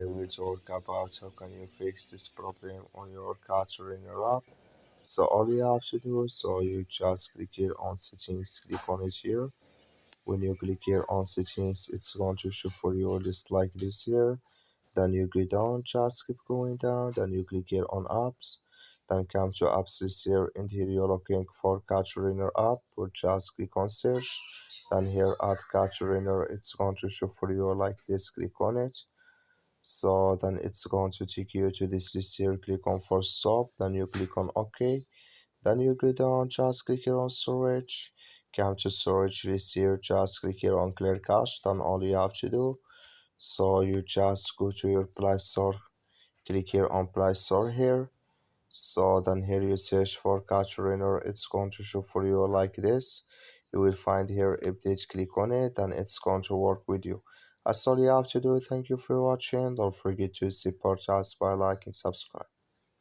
will talk about how can you fix this problem on your cat trainer app. So all you have to do, so you just click here on settings, click on it here. When you click here on settings, it's going to show for you just like this here. Then you go down, just keep going down, then you click here on apps, then come to apps is here, and here you're looking for cat trainer app, or just click on search, then here add cat trainer, it's going to show for you like this, click on it. So then it's going to take you to this list here, click on for soap, then you click on OK, then you go down, just click here on storage, come to storage list here, just click here on clear cache, then all you have to do, so you just go to your Play Store, click here on Play Store here. So then here you search for cat trainer, it's going to show for you like this. You will find here update, click on it, and it's going to work with you. That's all you have to do. Thank you for watching. Don't forget to support us by liking, subscribe.